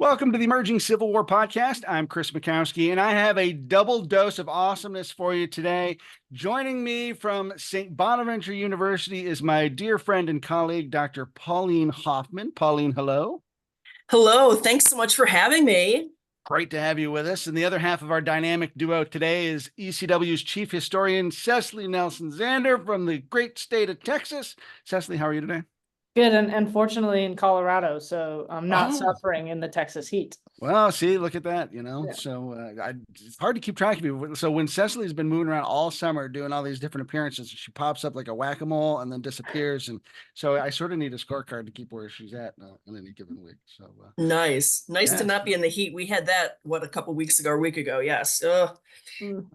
Welcome to the Emerging Civil War podcast. I'm Chris Mikowski, and I have a double dose of awesomeness for you today. Joining me from St. Bonaventure University is my dear friend and colleague, Dr. Pauline Hoffmann. Pauline, hello. Hello, thanks so much for having me. Great to have you with us. And the other half of our dynamic duo today is ECW's Chief Historian, Cecily Nelson Zander from the great state of Texas. Cecily, how are you today? Good, and fortunately in Colorado, so I'm not Oh, suffering in the Texas heat. well, see, look at that, Yeah. So it's hard to keep track of you. So when Cecily's been moving around all summer doing all these different appearances, she pops up like a whack-a-mole and then disappears. And so I sort of need a scorecard to keep where she's at in any given week. So Nice to yeah. not be in the heat. We had that, a couple weeks ago or a week ago. Yes. Ugh. Mm.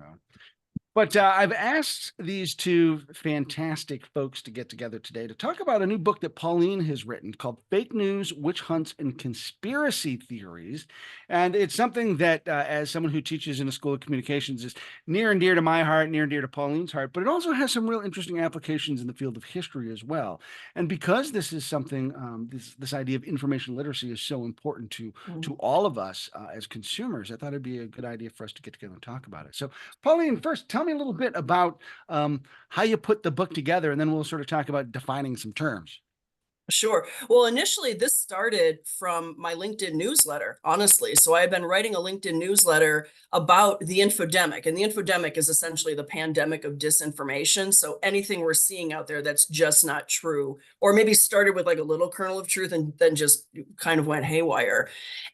But I've asked these two fantastic folks to get together today to talk about a new book that Pauline has written called Fake News, Witch Hunts, and Conspiracy Theories. And it's something that, as someone who teaches in a school of communications, is near and dear to my heart, near and dear to Pauline's heart, but it also has some real interesting applications in the field of history as well. And because this is something, this idea of information literacy is so important to all of us as consumers, I thought it'd be a good idea for us to get together and talk about it. So, Pauline, first, tell me a little bit about how you put the book together, and then we'll sort of talk about defining some terms. Sure. Well, initially, this started from my LinkedIn newsletter, honestly. So I've been writing a LinkedIn newsletter about the infodemic. And the infodemic is essentially the pandemic of disinformation. So anything we're seeing out there that's just not true, or maybe started with like a little kernel of truth and then just kind of went haywire.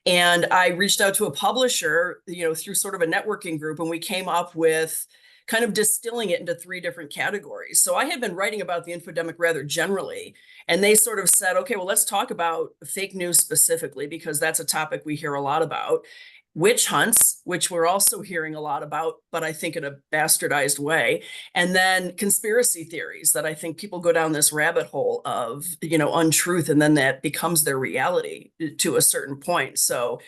And I reached out to a publisher, through sort of a networking group, and we came up with kind of distilling it into three different categories. So I had been writing about the infodemic rather generally, and they sort of said, okay, well, let's talk about fake news specifically, because that's a topic we hear a lot about. Witch hunts, which we're also hearing a lot about, but I think in a bastardized way. And then conspiracy theories that I think people go down this rabbit hole of, untruth, and then that becomes their reality to a certain point. So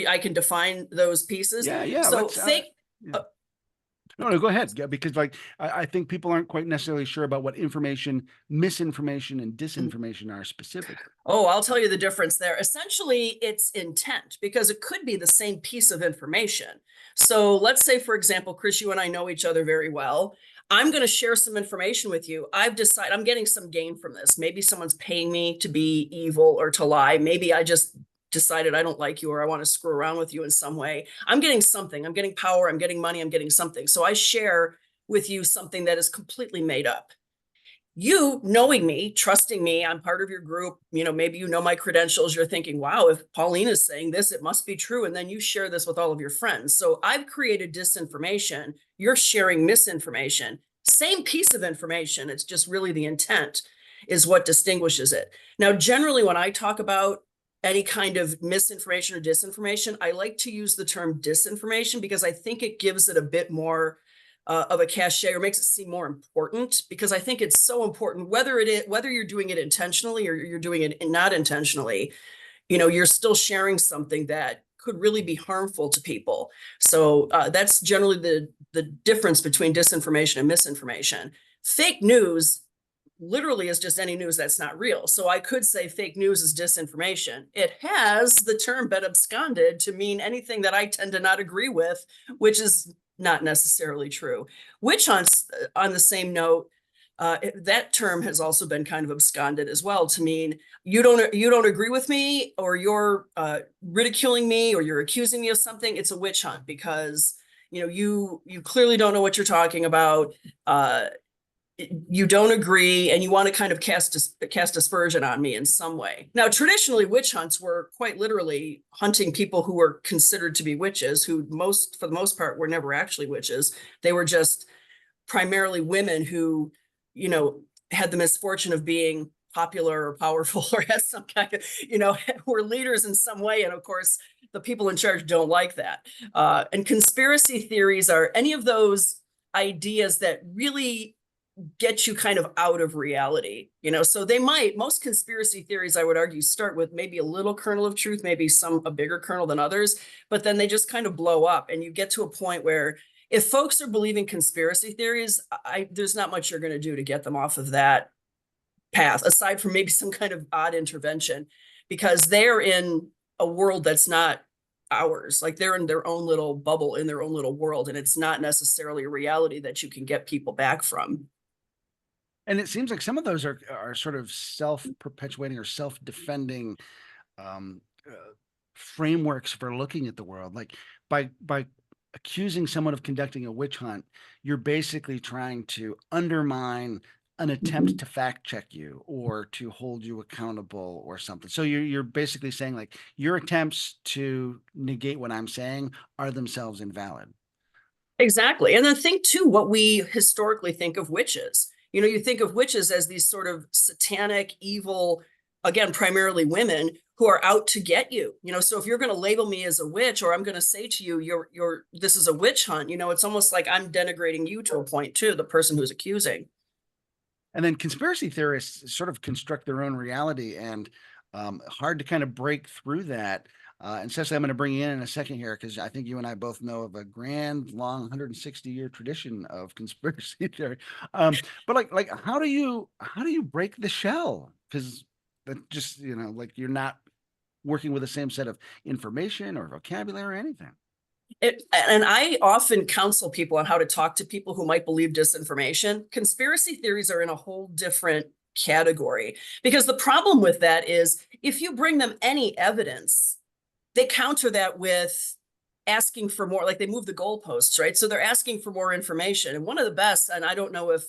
I can define those pieces. Yeah. So Let's. fake. Yeah. No, go ahead. Yeah, because I think people aren't quite necessarily sure about what information, misinformation, and disinformation are specifically. Oh, I'll tell you the difference there. Essentially, it's intent, because it could be the same piece of information. So let's say, for example, Chris, you and I know each other very well. I'm going to share some information with you. I've decided I'm getting some gain from this. Maybe someone's paying me to be evil or to lie. Maybe I just decided I don't like you, or I want to screw around with you in some way. I'm getting something. I'm getting power. I'm getting money. I'm getting something. So I share with you something that is completely made up. You knowing me, trusting me, I'm part of your group, maybe you know my credentials, you're thinking, wow, if Pauline is saying this, it must be true. And then you share this with all of your friends. So I've created disinformation. You're sharing misinformation. Same piece of information. It's just really the intent is what distinguishes it. Now, generally, when I talk about any kind of misinformation or disinformation, I like to use the term disinformation because I think it gives it a bit more of a cachet, or makes it seem more important, because I think it's so important, whether you're doing it intentionally or you're doing it not intentionally, you're still sharing something that could really be harmful to people. So that's generally the difference between disinformation and misinformation. Fake news literally is just any news that's not real. So I could say fake news is disinformation. It has the term been absconded to mean anything that I tend to not agree with, which is not necessarily true. Witch hunts, on the same note, that term has also been kind of absconded as well to mean you don't agree with me, or you're ridiculing me, or you're accusing me of something. It's a witch hunt because you clearly don't know what you're talking about. You don't agree, and you want to kind of cast aspersion on me in some way. Now, traditionally, witch hunts were quite literally hunting people who were considered to be witches, who for the most part, were never actually witches. They were just primarily women who, had the misfortune of being popular or powerful, or had some kind of, were leaders in some way. And of course, the people in charge don't like that. And conspiracy theories are any of those ideas that really get you kind of out of reality, so most conspiracy theories, I would argue, start with maybe a little kernel of truth, maybe a bigger kernel than others, but then they just kind of blow up, and you get to a point where if folks are believing conspiracy theories, there's not much you're going to do to get them off of that path, aside from maybe some kind of odd intervention, because they're in a world that's not ours. Like they're in their own little bubble, in their own little world, and it's not necessarily a reality that you can get people back from. And it seems like some of those are sort of self-perpetuating or self-defending um, frameworks for looking at the world. Like by accusing someone of conducting a witch hunt, you're basically trying to undermine an attempt to fact check you or to hold you accountable or something. So you're basically saying like your attempts to negate what I'm saying are themselves invalid. Exactly. And then think too what we historically think of witches. You know, you think of witches as these sort of satanic, evil, again, primarily women who are out to get you. You know, so if you're going to label me as a witch, or I'm going to say to you, this is a witch hunt, you know, it's almost like I'm denigrating you to a point too, the person who's accusing. And then conspiracy theorists sort of construct their own reality, and hard to kind of break through that. And Cecily, I'm going to bring you in a second here because I think you and I both know of a grand, long 160-year tradition of conspiracy theory. But like, how do you break the shell? Because that just like you're not working with the same set of information or vocabulary or anything. And I often counsel people on how to talk to people who might believe disinformation. Conspiracy theories are in a whole different category, because the problem with that is if you bring them any evidence, they counter that with asking for more, like they move the goalposts, right? So they're asking for more information. And one of the best, and I don't know if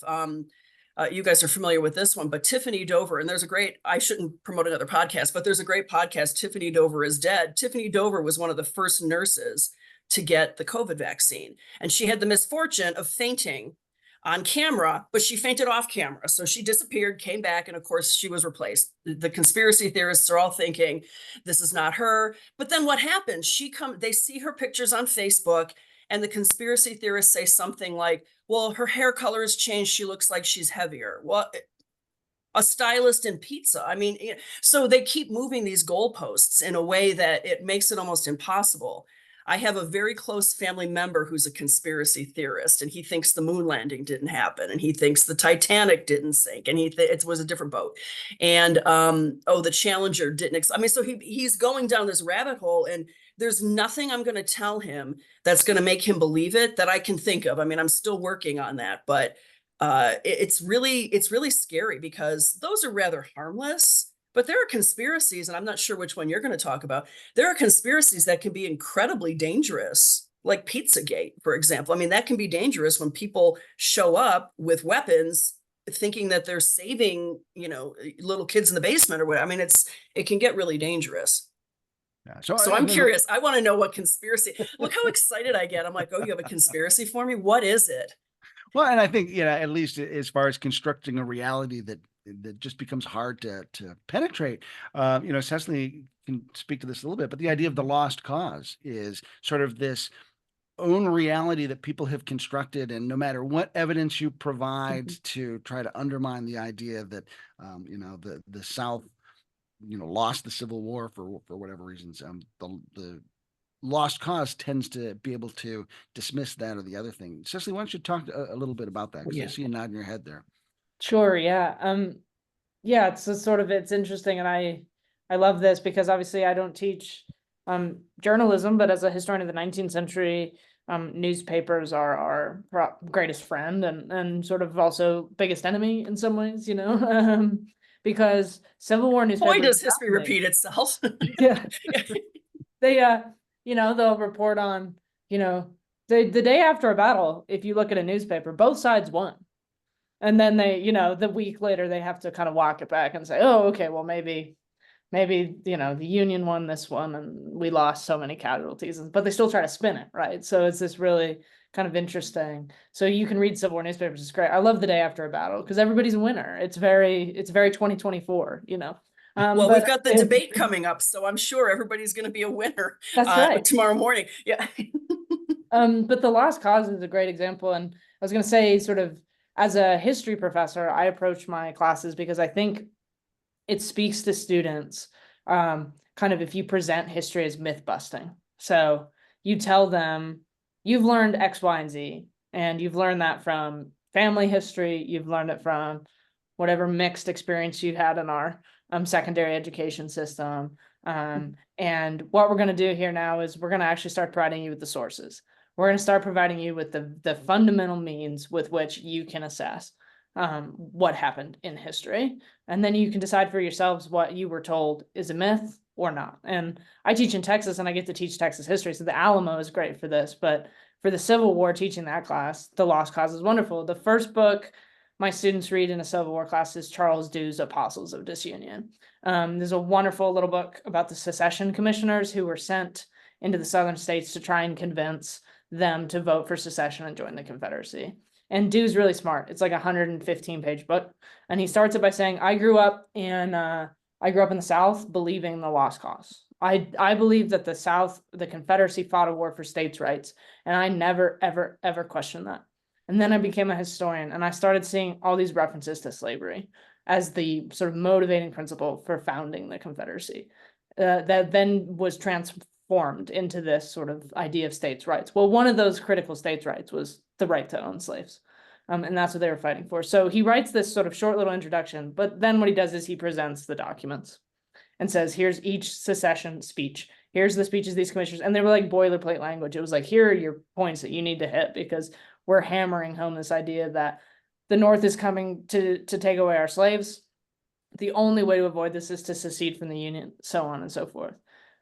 you guys are familiar with this one, but Tiffany Dover, and there's a great, I shouldn't promote another podcast, but there's a great podcast, Tiffany Dover is Dead. Tiffany Dover was one of the first nurses to get the COVID vaccine. And she had the misfortune of fainting on camera, but she fainted off camera. So she disappeared, came back, and of course she was replaced. The conspiracy theorists are all thinking this is not her. But then what happens? They see her pictures on Facebook, and the conspiracy theorists say something like, well, her hair color has changed. She looks like she's heavier. Well, a stylist in pizza. I mean, so they keep moving these goalposts in a way that it makes it almost impossible. I have a very close family member who's a conspiracy theorist, and he thinks the moon landing didn't happen, and he thinks the Titanic didn't sink, and it was a different boat, and the Challenger didn't. I mean, so he's going down this rabbit hole, and there's nothing I'm going to tell him that's going to make him believe it that I can think of. I mean, I'm still working on that, but it's really scary because those are rather harmless. But there are conspiracies, and I'm not sure which one you're going to talk about. There are conspiracies that can be incredibly dangerous, like Pizzagate, for example. I mean, that can be dangerous when people show up with weapons thinking that they're saving, little kids in the basement or whatever. I mean, it can get really dangerous. Yeah. So I'm curious. I want to know what conspiracy. Look how excited I get. I'm like, oh, you have a conspiracy for me? What is it? Well, and I think, at least as far as constructing a reality that just becomes hard to penetrate. Cecily can speak to this a little bit, but the idea of the lost cause is sort of this own reality that people have constructed, and no matter what evidence you provide to try to undermine the idea that the South lost the Civil War for whatever reasons, the lost cause tends to be able to dismiss that or the other thing. Cecily, why don't you talk a little bit about that? Because I see you nodding your head there. Sure, yeah. Yeah, it's interesting, and I love this because obviously I don't teach journalism, but as a historian of the 19th century, newspapers are our greatest friend and sort of also biggest enemy in some ways, because Civil War newspapers. Boy, does history repeat itself. Yeah. They they'll report on, the day after a battle, if you look at a newspaper, both sides won. And then they, the week later, they have to kind of walk it back and say, oh, okay, well, maybe, the Union won this one and we lost so many casualties, but they still try to spin it, right? So it's this really kind of interesting. So you can read Civil War newspapers. It's great. I love the day after a battle because everybody's a winner. It's very 2024, Well, we've got the debate coming up, so I'm sure everybody's going to be a winner. That's right. Tomorrow morning. Yeah. But the lost cause is a great example. And I was going to say, sort of, as a history professor, I approach my classes because I think it speaks to students, kind of if you present history as myth busting. So you tell them you've learned X, Y, and Z, and you've learned that from family history, you've learned it from whatever mixed experience you had in our secondary education system. And what we're going to do here now is we're going to actually start providing you with the sources. We're going to start providing you with the fundamental means with which you can assess what happened in history. And then you can decide for yourselves what you were told is a myth or not. And I teach in Texas and I get to teach Texas history. So the Alamo is great for this. But for the Civil War, teaching that class, The Lost Cause is wonderful. The first book my students read in a Civil War class is Charles Dew's Apostles of Disunion. There's a wonderful little book about the secession commissioners who were sent into the southern states to try and convince them to vote for secession and join the Confederacy. And Dew's really smart. It's like a 115-page book. And he starts it by saying, I grew up in the South believing the lost cause. I believe that the South, the Confederacy fought a war for states' rights. And I never, ever, ever questioned that. And then I became a historian and I started seeing all these references to slavery as the sort of motivating principle for founding the Confederacy. That then was transformed into this sort of idea of states' rights. Well, one of those critical states' rights was the right to own slaves. And that's what they were fighting for. So he writes this sort of short little introduction, but then what he does is he presents the documents and says, here's each secession speech. Here's the speeches of these commissioners. And they were like boilerplate language. It was like, here are your points that you need to hit because we're hammering home this idea that the North is coming to take away our slaves. The only way to avoid this is to secede from the Union, so on and so forth.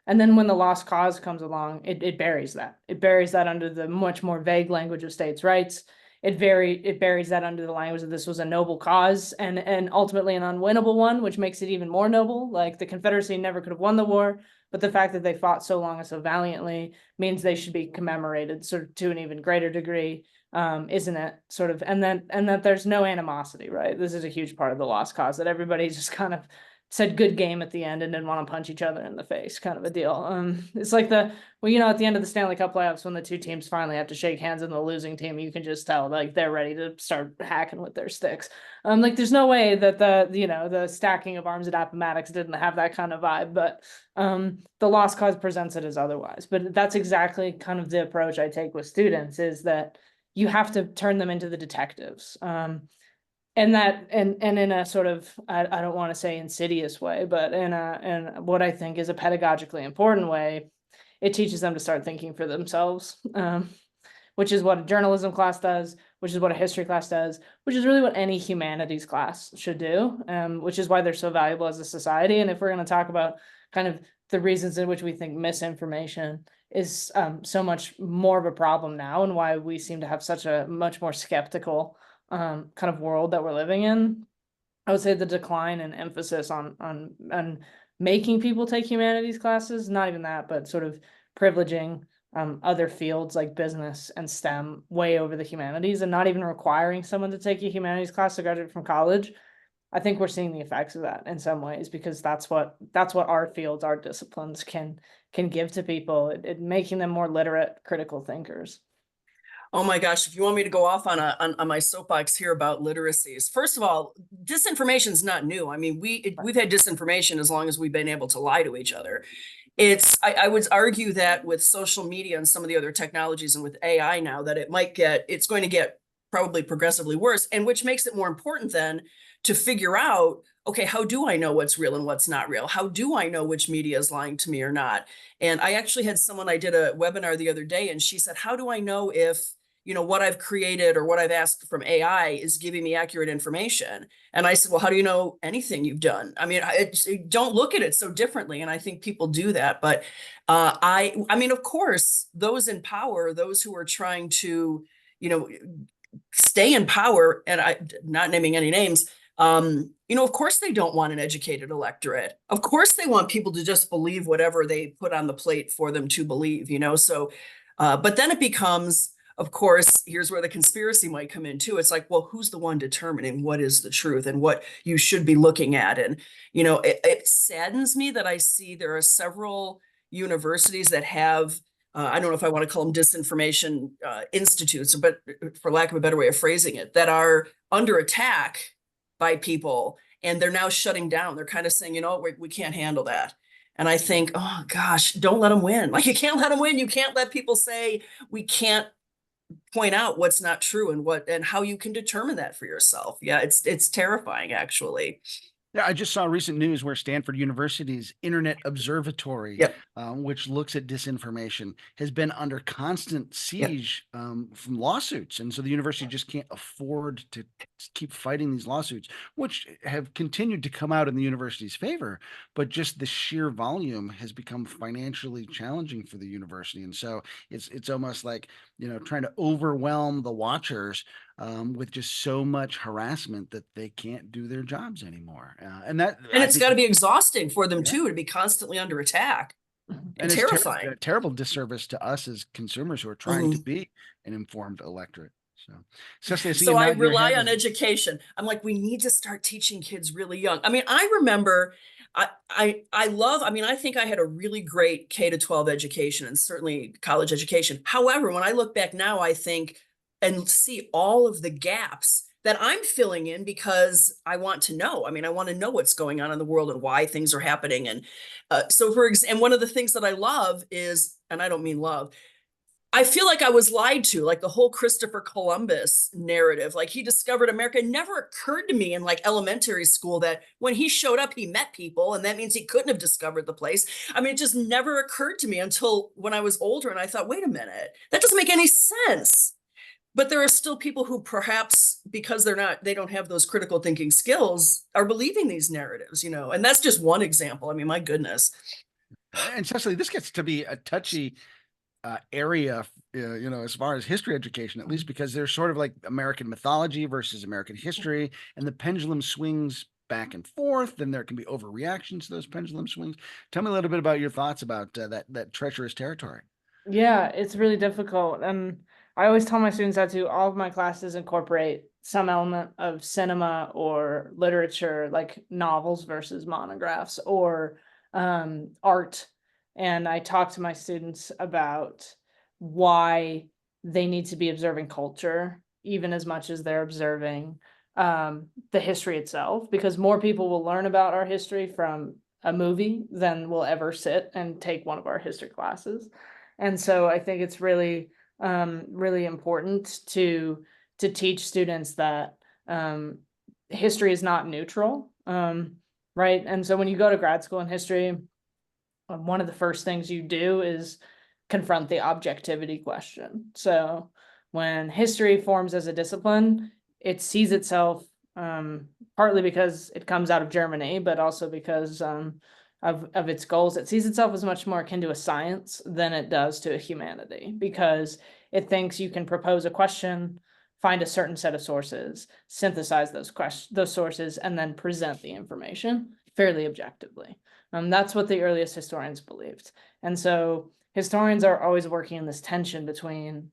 And then when the lost cause comes along, it buries that. It buries that under the much more vague language of states' rights. It buries that under the language that this was a noble cause and ultimately an unwinnable one, which makes it even more noble. Like the Confederacy never could have won the war, but the fact that they fought so long and so valiantly means they should be commemorated sort of to an even greater degree. Isn't it sort of, and that there's no animosity, right? This is a huge part of the lost cause, that everybody just kind of said good game at the end and didn't want to punch each other in the face, kind of a deal. It's like at the end of the Stanley Cup playoffs, when the two teams finally have to shake hands in the losing team, you can just tell like they're ready to start hacking with their sticks. Like there's no way that the stacking of arms at Appomattox didn't have that kind of vibe, but the lost cause presents it as otherwise. But that's exactly kind of the approach I take with students, is that you have to turn them into the detectives. And in a sort of, I don't want to say insidious way, but in what I think is a pedagogically important way, it teaches them to start thinking for themselves, which is what a journalism class does, which is what a history class does, which is really what any humanities class should do, which is why they're so valuable as a society. And if we're going to talk about kind of the reasons in which we think misinformation is so much more of a problem now, and why we seem to have such a much more skeptical kind of world that we're living in, I would say the decline in emphasis on making people take humanities classes, not even that, but sort of privileging other fields like business and STEM way over the humanities, and not even requiring someone to take a humanities class to graduate from college. I think we're seeing the effects of that in some ways, because that's what our fields, our disciplines can give to people, it making them more literate, critical thinkers. Oh my gosh, if you want me to go off on my soapbox here about literacies, first of all, disinformation is not new. I mean, we've had disinformation as long as we've been able to lie to each other. I would argue that with social media and some of the other technologies and with AI now, that it's going to get probably progressively worse, and which makes it more important then to figure out, okay, how do I know what's real and what's not real? How do I know which media is lying to me or not? And I actually had someone, I did a webinar the other day, and she said, how do I know if what I've created or what I've asked from AI is giving me accurate information? And I said, well, how do you know anything you've done? I mean, don't look at it so differently. And I think people do that. But I mean, of course, those in power, those who are trying to, stay in power, and I'm not naming any names, of course they don't want an educated electorate. Of course they want people to just believe whatever they put on the plate for them to believe, So, but then it becomes, of course, here's where the conspiracy might come in too. It's like, well, who's the one determining what is the truth and what you should be looking at? And, it saddens me that I see there are several universities that have, I don't know if I want to call them disinformation institutes, but for lack of a better way of phrasing it, that are under attack by people, and they're now shutting down. They're kind of saying, we can't handle that. And I think, oh gosh, don't let them win. Like, you can't let them win. You can't let people say we can't point out what's not true and how you can determine that for yourself. Yeah, it's terrifying, actually. Yeah, I just saw recent news where Stanford University's Internet Observatory, Yep, which looks at disinformation, has been under constant yep. siege from lawsuits. And so the university just can't afford to keep fighting these lawsuits, which have continued to come out in the university's favor. But just the sheer volume has become financially challenging for the university. And so it's almost like, trying to overwhelm the watchers with just so much harassment that they can't do their jobs anymore. And that, And I it's think, got to be exhausting for them yeah, too, to be constantly under attack and and it's terrifying. a terrible disservice to us as consumers who are trying to Mhm. be an informed electorate. So, Cecily, I see you So I nodding your rely head. on education. I'm like, we need to start teaching kids really young. I mean, I remember I love, I mean, I think I had a really great K to 12 education and certainly college education. However, when I look back now, I think and see all of the gaps that I'm filling in because I want to know. I mean, I want to know what's going on in the world and why things are happening. And so for example, and one of the things that I love is, and I don't mean love, I feel like I was lied to, like the whole Christopher Columbus narrative. Like he discovered America. It never occurred to me in like elementary school that when he showed up, he met people, and that means he couldn't have discovered the place. I mean, it just never occurred to me until when I was older, and I thought, wait a minute, that doesn't make any sense. But there are still people who perhaps because they don't have those critical thinking skills are believing these narratives, and that's just one example. I mean, my goodness. And Cecily, this gets to be a touchy area, as far as history education, at least, because there's sort of like American mythology versus American history, and the pendulum swings back and forth, and there can be overreactions to those pendulum swings. Tell me a little bit about your thoughts about that treacherous territory. Yeah, it's really difficult. And I always tell my students that to all of my classes incorporate some element of cinema or literature, like novels versus monographs or art. And I talk to my students about why they need to be observing culture, even as much as they're observing the history itself, because more people will learn about our history from a movie than will ever sit and take one of our history classes. And so I think it's really, really important to teach students that history is not neutral, right? And so when you go to grad school in history, one of the first things you do is confront the objectivity question. So when history forms as a discipline, it sees itself partly because it comes out of Germany, but also because of its goals. It sees itself as much more akin to a science than it does to a humanity, because it thinks you can propose a question, find a certain set of sources, synthesize those sources, and then present the information fairly objectively. That's what the earliest historians believed. And so historians are always working in this tension between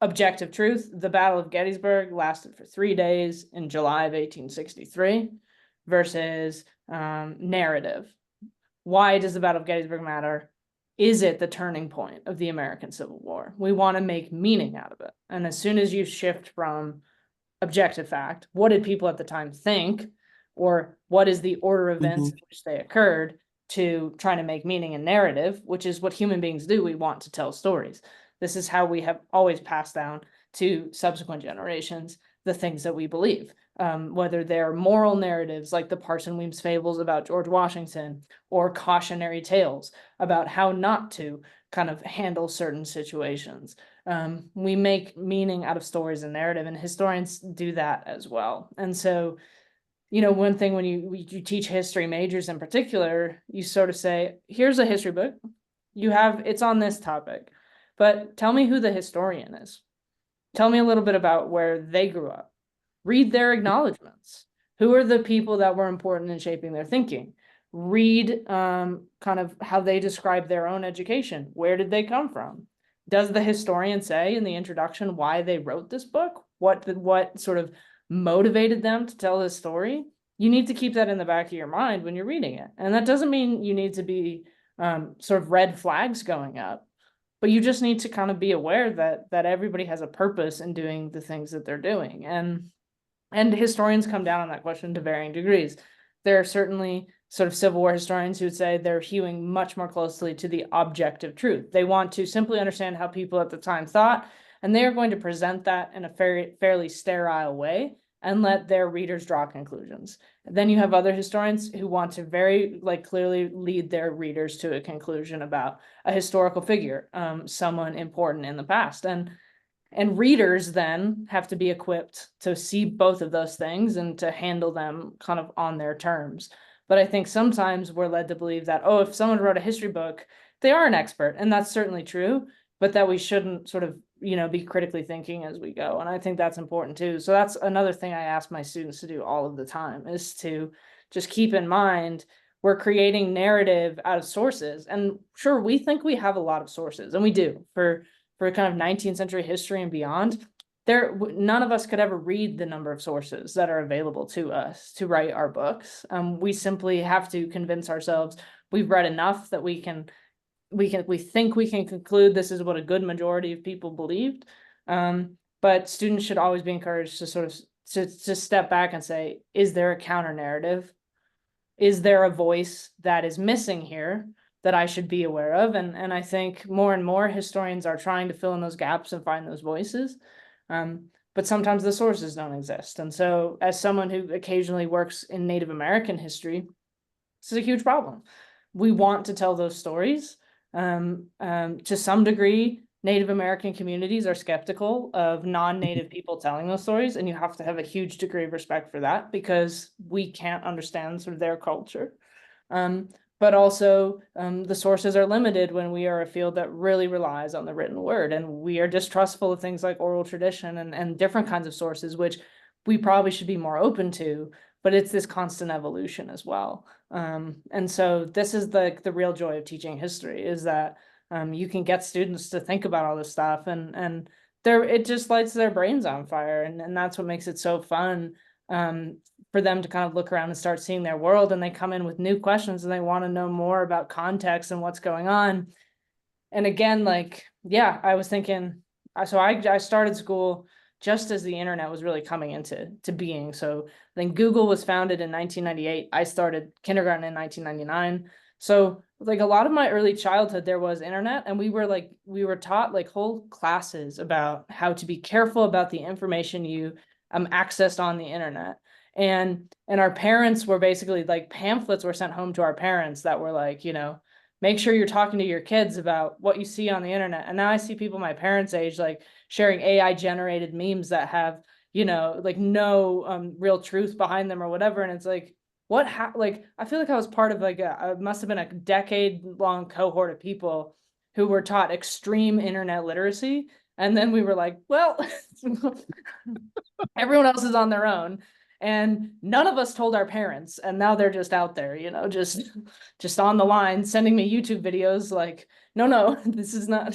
objective truth. The Battle of Gettysburg lasted for 3 days in July of 1863 versus narrative. Why does the Battle of Gettysburg matter? Is it the turning point of the American Civil War? We want to make meaning out of it. And as soon as you shift from objective fact, what did people at the time think, or what is the order of events Mhm. in which they occurred, to trying to make meaning in narrative, which is what human beings do. We want to tell stories. This is how we have always passed down to subsequent generations the things that we believe, whether they're moral narratives like the Parson Weems fables about George Washington, or cautionary tales about how not to kind of handle certain situations. We make meaning out of stories and narrative, and historians do that as well. And so, one thing when you teach history majors in particular, you sort of say, here's a history book. It's on this topic, but tell me who the historian is. Tell me a little bit about where they grew up. Read their acknowledgments. Who are the people that were important in shaping their thinking? Read kind of how they describe their own education. Where did they come from? Does the historian say in the introduction why they wrote this book? What sort of motivated them to tell this story? You need to keep that in the back of your mind when you're reading it. And that doesn't mean you need to be sort of red flags going up, but you just need to kind of be aware that everybody has a purpose in doing the things that they're doing. And historians come down on that question to varying degrees. There are certainly sort of Civil War historians who would say they're hewing much more closely to the objective truth. They want to simply understand how people at the time thought, and they are going to present that in a fairly sterile way and let their readers draw conclusions. Then you have other historians who want to very clearly lead their readers to a conclusion about a historical figure, someone important in the past. And readers then have to be equipped to see both of those things and to handle them kind of on their terms. But I think sometimes we're led to believe that, oh, if someone wrote a history book, they are an expert, and that's certainly true, but that we shouldn't sort of, be critically thinking as we go. And I think that's important too. So that's another thing I ask my students to do all of the time, is to just keep in mind we're creating narrative out of sources. And sure, we think we have a lot of sources, and we do for kind of 19th century history and beyond. None of us could ever read the number of sources that are available to us to write our books. We simply have to convince ourselves we've read enough that we think we can conclude this is what a good majority of people believed. But students should always be encouraged to sort of to step back and say, is there a counter narrative? Is there a voice that is missing here that I should be aware of? And I think more and more historians are trying to fill in those gaps and find those voices. But sometimes the sources don't exist. And so as someone who occasionally works in Native American history, this is a huge problem. We want to tell those stories. To some degree, Native American communities are skeptical of non-Native people telling those stories, and you have to have a huge degree of respect for that, because we can't understand sort of their culture. But also the sources are limited when we are a field that really relies on the written word, and we are distrustful of things like oral tradition and different kinds of sources, which we probably should be more open to, but it's this constant evolution as well. And so this is the real joy of teaching history, is that you can get students to think about all this stuff, and it just lights their brains on fire, and that's what makes it so fun. For them to kind of look around and start seeing their world, and they come in with new questions and they want to know more about context and what's going on. And again, I was thinking, so I started school just as the internet was really coming into being. So then Google was founded in 1998. I started kindergarten in 1999. So a lot of my early childhood, there was internet, and we were taught whole classes about how to be careful about the information you accessed on the internet. And our parents were basically pamphlets were sent home to our parents that were make sure you're talking to your kids about what you see on the internet. And now I see people my parents' age sharing AI generated memes that have no real truth behind them or whatever. And it's I feel like I was part of it must have been a decade long cohort of people who were taught extreme internet literacy. And then we were well, everyone else is on their own. And none of us told our parents, and now they're just out there, just on the line, sending me YouTube videos no, this is not,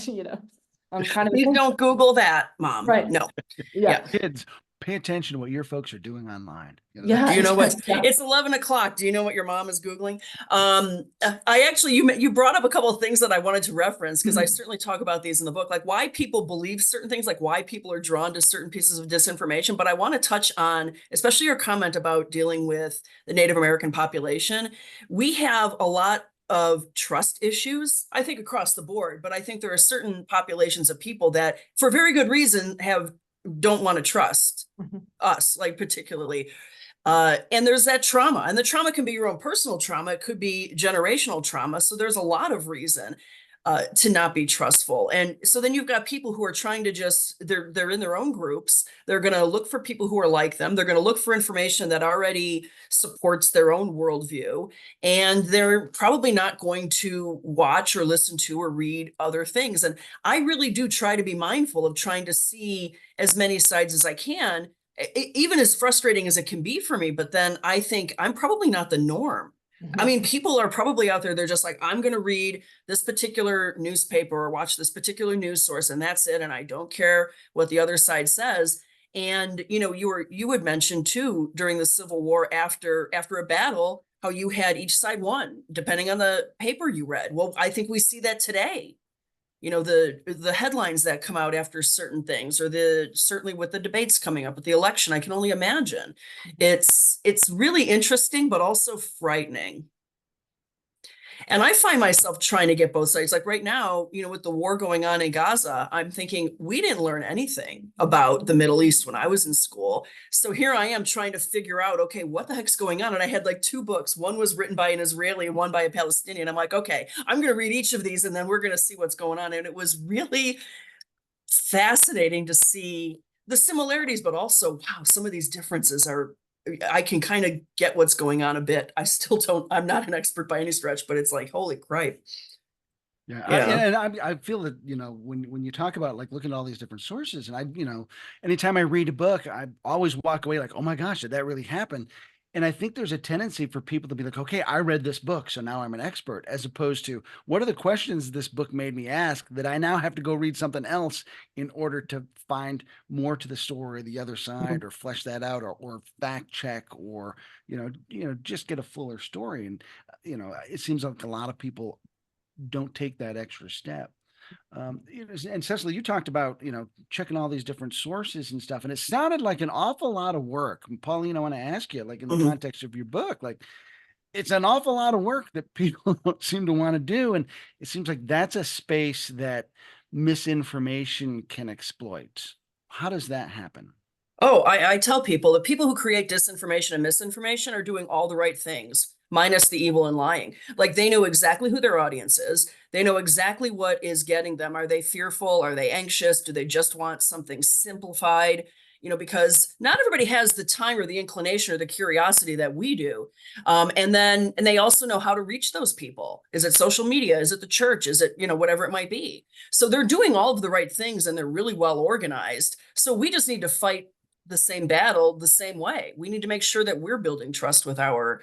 I'm kind of. Please don't Google that, Mom. Right. No. Yeah. Kids, pay attention to what your folks are doing online. Yeah. Do you know what? Yeah. It's 11 o'clock. Do you know what your mom is Googling? I actually, you brought up a couple of things that I wanted to reference, because I certainly talk about these in the book, why people believe certain things, why people are drawn to certain pieces of disinformation. But I want to touch on, especially your comment about dealing with the Native American population. We have a lot of trust issues, I think, across the board, but I think there are certain populations of people that, for very good reason, don't want to trust us, particularly. And there's that trauma, and the trauma can be your own personal trauma. It could be generational trauma. So there's a lot of reason to not be trustful. And so then you've got people who are trying to they're in their own groups. They're going to look for people who are like them. They're going to look for information that already supports their own worldview. And they're probably not going to watch or listen to or read other things. And I really do try to be mindful of trying to see as many sides as I can, even as frustrating as it can be for me. But then I think I'm probably not the norm. I mean, people are probably out there, they're just I'm going to read this particular newspaper or watch this particular news source, and that's it. And I don't care what the other side says. And, you had mentioned too, during the Civil War, after a battle, how you had each side won, depending on the paper you read. Well, I think we see that today. The headlines that come out after certain things, or certainly with the debates coming up with the election, I can only imagine. It's really interesting, but also frightening. And I find myself trying to get both sides. Like right now, with the war going on in Gaza, I'm thinking we didn't learn anything about the Middle East when I was in school. So here I am trying to figure out, okay, what the heck's going on? And I had like two books. One was written by an Israeli and one by a Palestinian. I'm like, okay, I'm going to read each of these and then we're going to see what's going on. And it was really fascinating to see the similarities, but also, wow, some of these differences I can kind of get what's going on a bit. I'm not an expert by any stretch, but it's like, holy crap. Yeah, Yeah. I feel that, when you talk about like looking at all these different sources, and anytime I read a book, I always walk away like, oh my gosh, did that really happen? And I think there's a tendency for people to be like, okay, I read this book, so now I'm an expert, as opposed to what are the questions this book made me ask that I now have to go read something else in order to find more to the story, the other side, or flesh that out, or fact check, or just get a fuller story. And it seems like a lot of people don't take that extra step. And Cecily, you talked about, checking all these different sources and stuff, and it sounded like an awful lot of work. And Pauline, I want to ask you, like in the Mhm. context of your book, like it's an awful lot of work that people don't seem to want to do. And it seems like that's a space that misinformation can exploit. How does that happen? Oh, I tell people the people who create disinformation and misinformation are doing all the right things, minus the evil and lying. Like they know exactly who their audience is. They know exactly what is getting them. Are they fearful? Are they anxious? Do they just want something simplified? Because not everybody has the time or the inclination or the curiosity that we do. And they also know how to reach those people. Is it social media? Is it the church? Is it, whatever it might be? So they're doing all of the right things and they're really well organized. So we just need to fight the same battle the same way. We need to make sure that we're building trust with our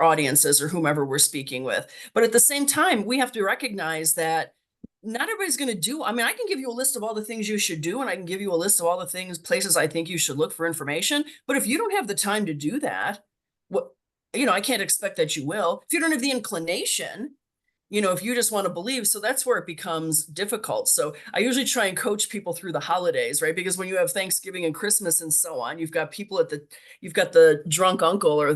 audiences or whomever we're speaking with. But at the same time, we have to recognize that not everybody's going to do. I mean, I can give you a list of all the things you should do, and I can give you a list of all the places I think you should look for information. But if you don't have the time to do that, what I can't expect that you will. If you don't have the inclination, if you just want to believe. So that's where it becomes difficult. So I usually try and coach people through the holidays, right? Because when you have Thanksgiving and Christmas and so on, you've got you've got the drunk uncle or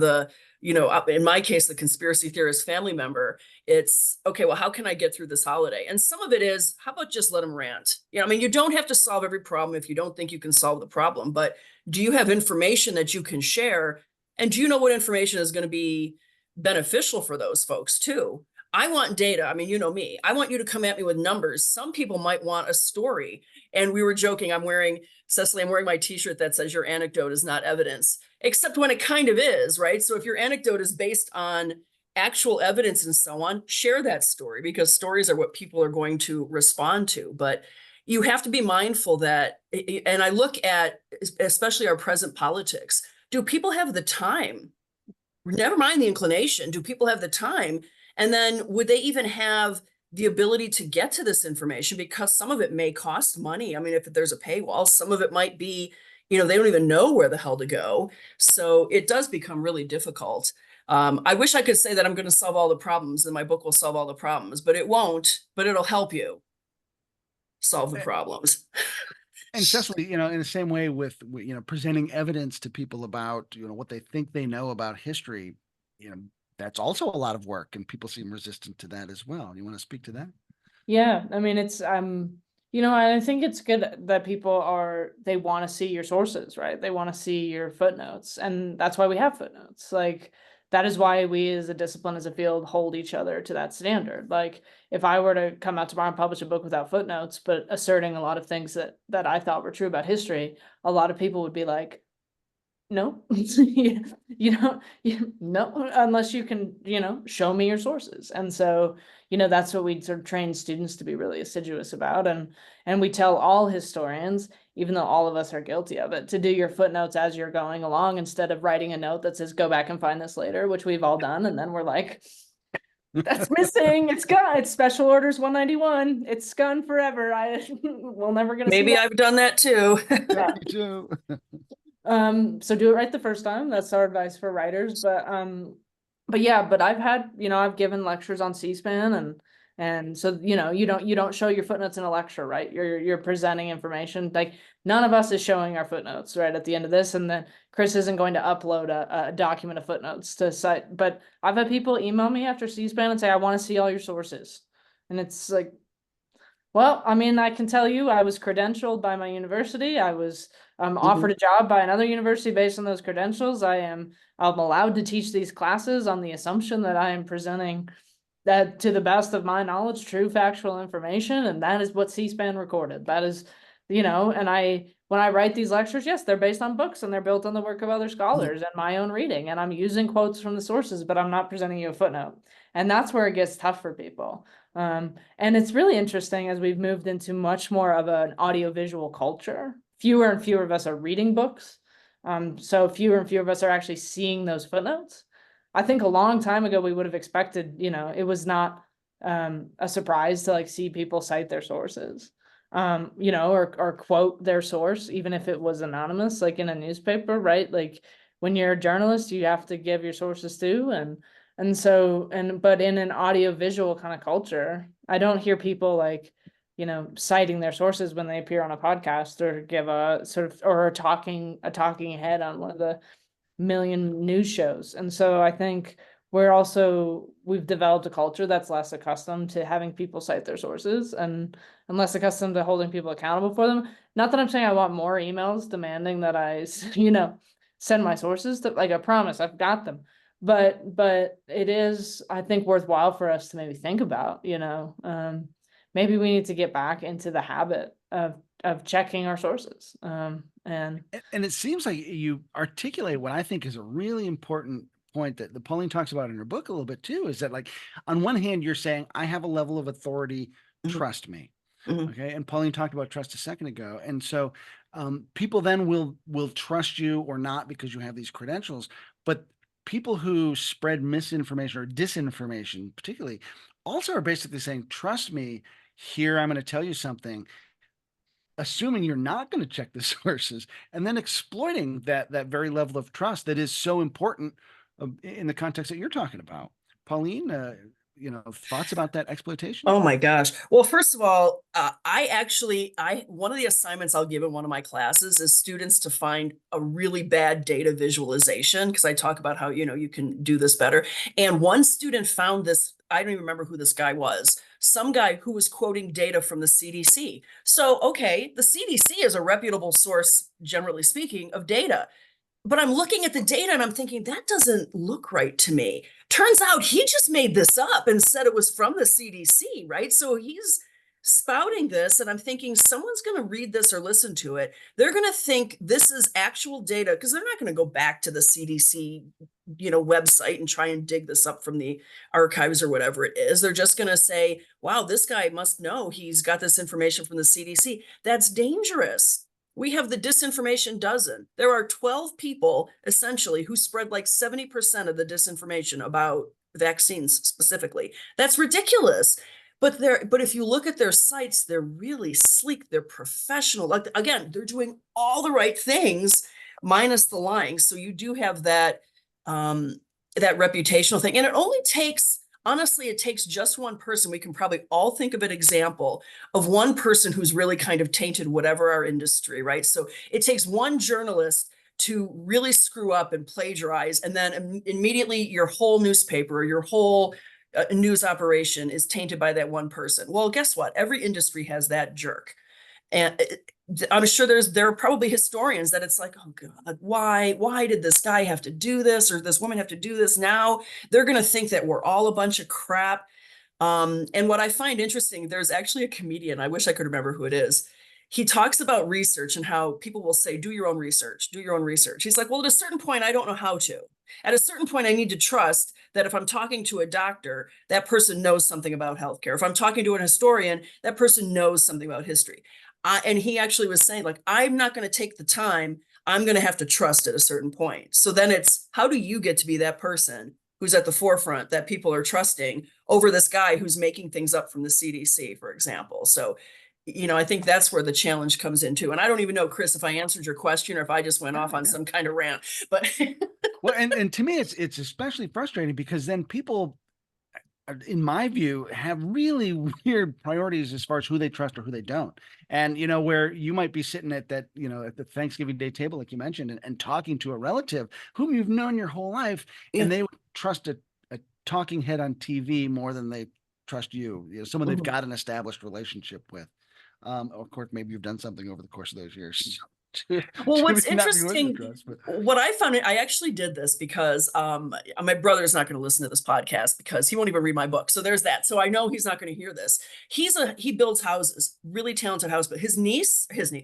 in my case, the conspiracy theorist family member. It's okay, well, how can I get through this holiday? And some of it is, how about just let them rant? I mean, you don't have to solve every problem if you don't think you can solve the problem, but do you have information that you can share? And do you know what information is going to be beneficial for those folks too? I want data. I mean, you know me. I want you to come at me with numbers. Some people might want a story. And we were joking. Cecily, I'm wearing my t-shirt that says your anecdote is not evidence, except when it kind of is, right? So if your anecdote is based on actual evidence and so on, share that story because stories are what people are going to respond to. But you have to be mindful that, and I look at especially our present politics, do people have the time? Never mind the inclination. Do people have the time? And then would they even have the ability to get to this information? Because some of it may cost money. I mean, if there's a paywall, some of it might be, they don't even know where the hell to go. So it does become really difficult. I wish I could say that I'm going to solve all the problems and my book will solve all the problems, but it won't, but it'll help you solve the problems. And Cecily, in the same way with, presenting evidence to people about, what they think they know about history, that's also a lot of work and people seem resistant to that as well. You want to speak to that? Yeah, I mean, it's I think it's good that they want to see your sources, right? They want to see your footnotes, and that's why we have footnotes. Like that is why we as a discipline, as a field, hold each other to that standard. Like if I were to come out tomorrow and publish a book without footnotes, but asserting a lot of things that I thought were true about history, a lot of people would be like, no, no, unless you can, show me your sources. And so, that's what we sort of train students to be really assiduous about. And we tell all historians, even though all of us are guilty of it, to do your footnotes as you're going along instead of writing a note that says, go back and find this later, which we've all done. And then we're like, that's missing. It's gone. It's special orders 191. It's gone forever. We're never gonna see Maybe that. I've done that too. Yeah, me too. So do it right the first time. That's our advice for writers. But I've had, I've given lectures on C-SPAN And so, you know, you don't show your footnotes in a lecture, right? You're presenting information. Like none of us is showing our footnotes right at the end of this. And then Chris isn't going to upload a document of footnotes to site. But I've had people email me after C-SPAN and say, I want to see all your sources. And it's like, well, I mean, I can tell you I was credentialed by my university. I was offered a job by another university based on those credentials. I'm allowed to teach these classes on the assumption that I am presenting that, to the best of my knowledge, true factual information. And that is what C-SPAN recorded. That is, you know, and when I write these lectures, yes, they're based on books and they're built on the work of other scholars and my own reading. And I'm using quotes from the sources, but I'm not presenting you a footnote. And that's where it gets tough for people. And it's really interesting as we've moved into much more of an audiovisual culture. Fewer and fewer of us are reading books. So fewer and fewer of us are actually seeing those footnotes. I think a long time ago, we would have expected, you know, it was not a surprise to like see people cite their sources, you know, or quote their source, even if it was anonymous, like in a newspaper, right? Like when you're a journalist, you have to give your sources too. But in an audio-visual kind of culture, I don't hear people like, you know, citing their sources when they appear on a podcast or give a sort of, or a talking head on one of the million news shows. And so I think we've developed a culture that's less accustomed to having people cite their sources and less accustomed to holding people accountable for them. Not that I'm saying I want more emails demanding that I, you know, send my sources to, like, I promise I've got them. But it is, I think, worthwhile for us to maybe think about, you know, maybe we need to get back into the habit of checking our sources. And it seems like you articulate what I think is a really important point that the Pauline talks about in her book a little bit too, is that like, on one hand, you're saying, I have a level of authority, trust me. Okay. And Pauline talked about trust a second ago. And so people then will trust you or not because you have these credentials. But people who spread misinformation or disinformation, particularly, also are basically saying, trust me, here, I'm going to tell you something, assuming you're not going to check the sources, and then exploiting that very level of trust that is so important in the context that you're talking about. Pauline, you know, thoughts about that exploitation? Oh my gosh. Well, first of all, one of the assignments I'll give in one of my classes is students to find a really bad data visualization, because I talk about how, you know, you can do this better. And one student found this, I don't even remember who this guy was, some guy who was quoting data from the CDC. So, okay, the CDC is a reputable source, generally speaking, of data. But I'm looking at the data and I'm thinking, that doesn't look right to me. Turns out he just made this up and said it was from the CDC, right? So he's spouting this, and I'm thinking, someone's going to read this or listen to it. They're going to think this is actual data, because they're not going to go back to the CDC, you know, website and try and dig this up from the archives or whatever it is. They're just going to say, wow, this guy must know he's got this information from the CDC. That's dangerous. We have the disinformation dozen. There are 12 people essentially who spread like 70% of the disinformation about vaccines specifically. That's ridiculous. But if you look at their sites, they're really sleek. They're professional. Like, again, they're doing all the right things minus the lying. So you do have that that reputational thing. And it only takes, honestly, it takes just one person. We can probably all think of an example of one person who's really kind of tainted whatever our industry, right? So it takes one journalist to really screw up and plagiarize, and then immediately your whole newspaper or your whole news operation is tainted by that one person. Well, guess what? Every industry has that jerk. And I'm sure there are probably historians that it's like, oh God, why did this guy have to do this, or this woman have to do this now? They're going to think that we're all a bunch of crap. And what I find interesting, there's actually a comedian, I wish I could remember who it is. He talks about research and how people will say, do your own research, do your own research. He's like, well, at a certain point, I don't know how to. At a certain point, I need to trust that if I'm talking to a doctor, that person knows something about healthcare. If I'm talking to an historian, that person knows something about history. And he actually was saying, like, I'm not going to take the time. I'm going to have to trust at a certain point. So then it's, how do you get to be that person who's at the forefront that people are trusting over this guy who's making things up from the CDC, for example? So, you know, I think that's where the challenge comes into. And I don't even know, Chris, if I answered your question or if I just went off on some kind of rant, but well, and to me, it's especially frustrating because then people, in my view, have really weird priorities as far as who they trust or who they don't. And, where you might be sitting at that, at the Thanksgiving Day table, like you mentioned, and talking to a relative whom you've known your whole life, Yeah. and they would trust a talking head on TV more than they trust you, someone they've Mhm. got an established relationship with. Of course, maybe you've done something over the course of those years Well, to what's not be worth the interesting, trust, but what I found, I actually did this because my brother's not going to listen to this podcast because he won't even read my book. So there's that. So I know he's not going to hear this. He builds houses, really talented house, but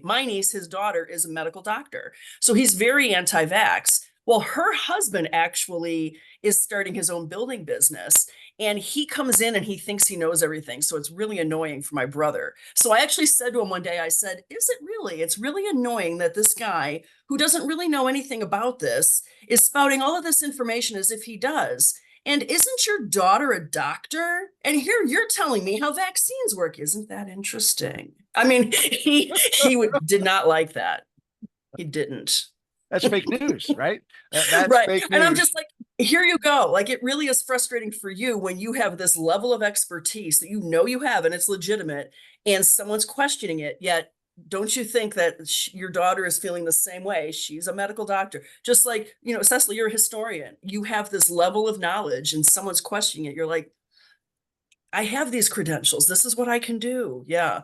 my niece, his daughter is a medical doctor. So he's very anti-vax. Well, her husband actually is starting his own building business, and he comes in and he thinks he knows everything. So it's really annoying for my brother. So I actually said to him one day, I said, is it really? It's really annoying that this guy who doesn't really know anything about this is spouting all of this information as if he does. And isn't your daughter a doctor? And here you're telling me how vaccines work. Isn't that interesting? I mean, did not like that. He didn't. that's fake news, right? That's Right. fake And I'm news. just like, here you go. Like, it really is frustrating for you when you have this level of expertise that you have and it's legitimate, and someone's questioning it. Yet, don't you think that your daughter is feeling the same way? She's a medical doctor. Just like, Cecily, you're a historian. You have this level of knowledge and someone's questioning it. You're like, I have these credentials. This is what I can do. Yeah.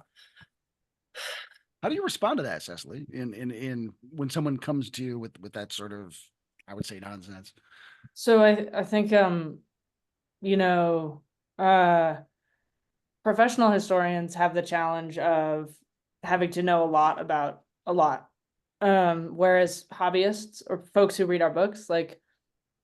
How do you respond to that, Cecily? In when someone comes to you with that sort of, I would say, nonsense? So I think you know, uh professional historians have the challenge of having to know a lot about a lot. Whereas hobbyists or folks who read our books, like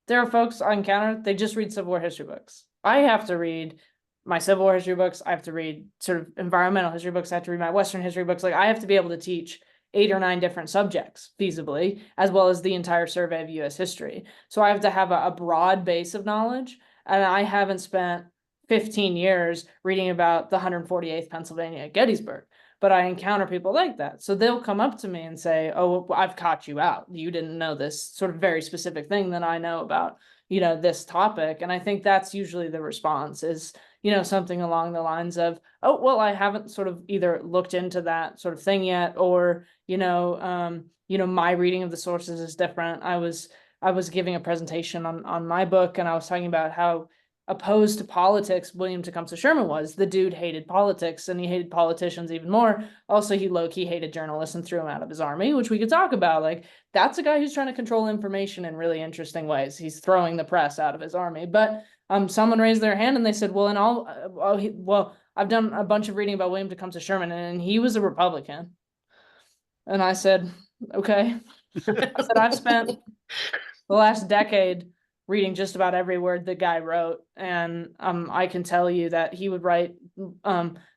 there are folks I encounter, they just read Civil War history books. I have to read my Civil War history books. I have to read sort of environmental history books. I have to read my Western history books. Like I have to be able to teach 8 or 9 different subjects feasibly, as well as the entire survey of US history. So I have to have a broad base of knowledge. And I haven't spent 15 years reading about the 148th Pennsylvania at Gettysburg. But I encounter people like that. So they'll come up to me and say, oh, I've caught you out. You didn't know this sort of very specific thing that I know about, this topic. And I think that's usually the response is, something along the lines of, oh, well, I haven't sort of either looked into that sort of thing yet, or, my reading of the sources is different. I was giving a presentation on my book, and I was talking about how opposed to politics William Tecumseh Sherman was. The dude hated politics, and he hated politicians even more. Also, he low-key hated journalists and threw him out of his army, which we could talk about. Like, that's a guy who's trying to control information in really interesting ways. He's throwing the press out of his army. But someone raised their hand and they said, well, I've done a bunch of reading about William Tecumseh Sherman, and he was a Republican. And I said, okay. I said, I've spent the last decade reading just about every word the guy wrote, and I can tell you that he would write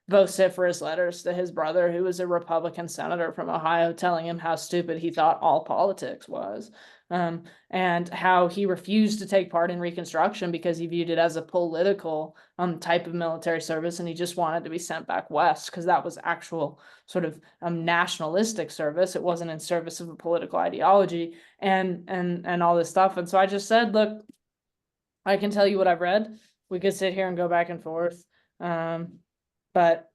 vociferous letters to his brother, who was a Republican senator from Ohio, telling him how stupid he thought all politics was, and how he refused to take part in Reconstruction because he viewed it as a political type of military service, and he just wanted to be sent back west because that was actual sort of nationalistic service. It wasn't in service of a political ideology, and all this stuff. And so I just said, look, I can tell you what I've read. We could sit here and go back and forth. But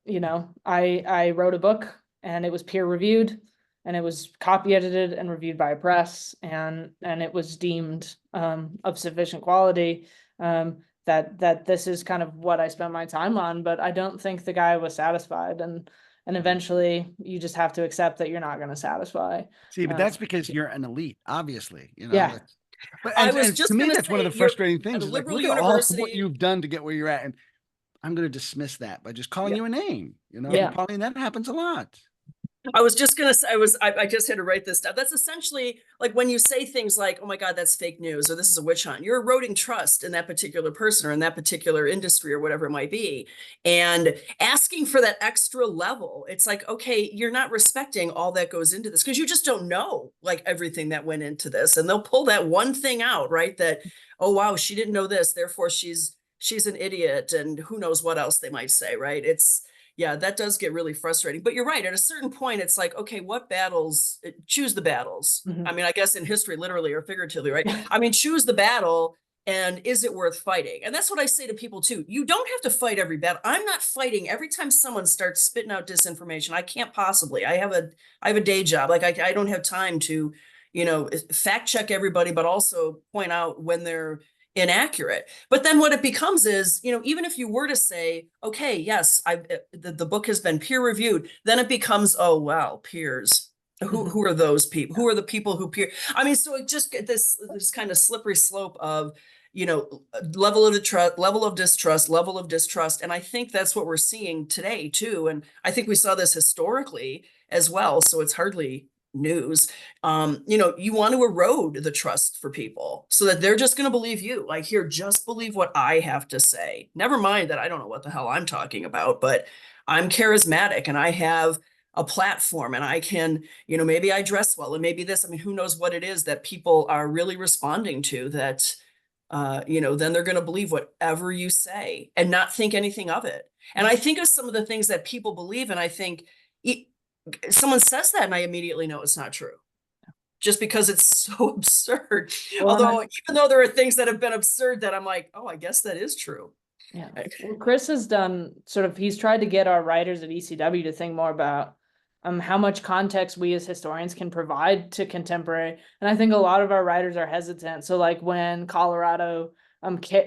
I wrote a book, and it was peer reviewed, and it was copy edited and reviewed by a press, and it was deemed of sufficient quality that this is kind of what I spent my time on. But I don't think the guy was satisfied, and eventually you just have to accept that you're not going to satisfy. See, but that's because you're an elite, obviously. Yeah. But I was and to just me, going to that's one of say, the you're frustrating at things. a Is like, liberal look at all of what university. you've done to get where you're at, and I'm going to dismiss that by just calling Yeah. you a name. Yeah. Pauline, that happens a lot. I was just gonna say, I just had to write this down. That's essentially like when you say things like, oh my God, that's fake news, or this is a witch hunt, you're eroding trust in that particular person or in that particular industry or whatever it might be. And asking for that extra level, it's like, okay, you're not respecting all that goes into this because you just don't know like everything that went into this. And they'll pull that one thing out, right? That, oh wow, she didn't know this, therefore she's an idiot, and who knows what else they might say, right? Yeah, that does get really frustrating. But you're right. At a certain point, it's like, okay, what battles? Choose the battles. Mhm. I mean, I guess in history, literally or figuratively, right? I mean, choose the battle And is it worth fighting? And that's what I say to people too. You don't have to fight every battle. I'm not fighting every time someone starts spitting out disinformation. I can't possibly. I have a day job. Like I don't have time to, fact check everybody, but also point out when they're inaccurate. But then what it becomes is, even if you were to say, okay, yes, the book has been peer reviewed, then it becomes, oh wow, peers. Who are those people? Who are the people who peer? I mean, so it just this kind of slippery slope of, level of distrust, level of distrust. And I think that's what we're seeing today too. And I think we saw this historically as well. So it's hardly news. You want to erode the trust for people so that they're just going to believe you. Like, here, just believe what I have to say. Never mind that I don't know what the hell I'm talking about, but I'm charismatic and I have a platform and I can, maybe I dress well and maybe this, I mean, who knows what it is that people are really responding to that, then they're going to believe whatever you say and not think anything of it. And I think of some of the things that people believe, and I think someone says that and I immediately know it's not true. Just because it's so absurd. Well, Although, even though there are things that have been absurd that I'm like, oh, I guess that is true. Yeah. Well, Chris has done he's tried to get our writers at ECW to think more about how much context we as historians can provide to contemporary. And I think a lot of our writers are hesitant. So like when Colorado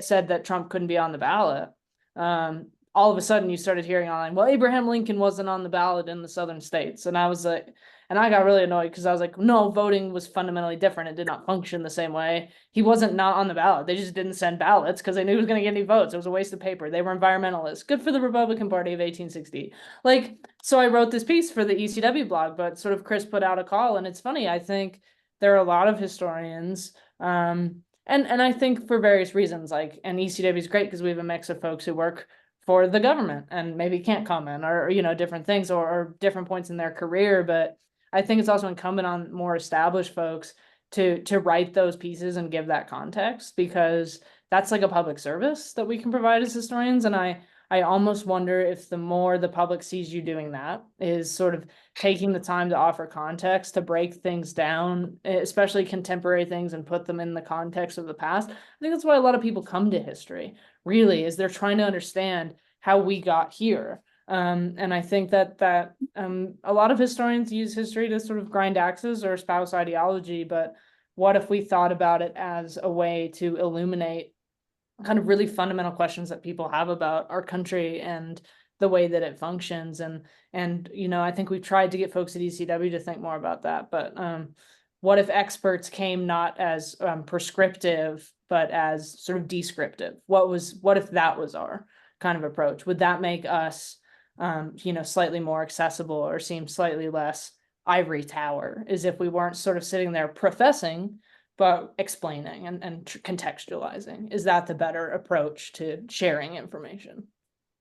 said that Trump couldn't be on the ballot, all of a sudden you started hearing online, well, Abraham Lincoln wasn't on the ballot in the southern states. And I was like, and I got really annoyed because I was like, no, voting was fundamentally different. It did not function the same way. He wasn't not on the ballot. They just didn't send ballots because they knew he was going to get any votes. It was a waste of paper. They were environmentalists. Good for the Republican Party of 1860. Like, so I wrote this piece for the ECW blog, but sort of Chris put out a call. And it's funny, I think there are a lot of historians, and I think for various reasons, like, and ECW is great because we have a mix of folks who work for the government and maybe can't comment or different things or different points in their career. But I think it's also incumbent on more established folks to write those pieces and give that context, because that's like a public service that we can provide as historians. And I almost wonder if the more the public sees you doing that is sort of taking the time to offer context, to break things down, especially contemporary things, and put them in the context of the past. I think that's why a lot of people come to history, really, is they're trying to understand how we got here. And I think that a lot of historians use history to sort of grind axes or espouse ideology, but what if we thought about it as a way to illuminate kind of really fundamental questions that people have about our country and the way that it functions? And I think we've tried to get folks at ECW to think more about that, but what if experts came not as prescriptive, but as sort of descriptive? What if that was our kind of approach? Would that make us slightly more accessible or seem slightly less ivory tower, as if we weren't sort of sitting there professing, but explaining and contextualizing? Is that the better approach to sharing information?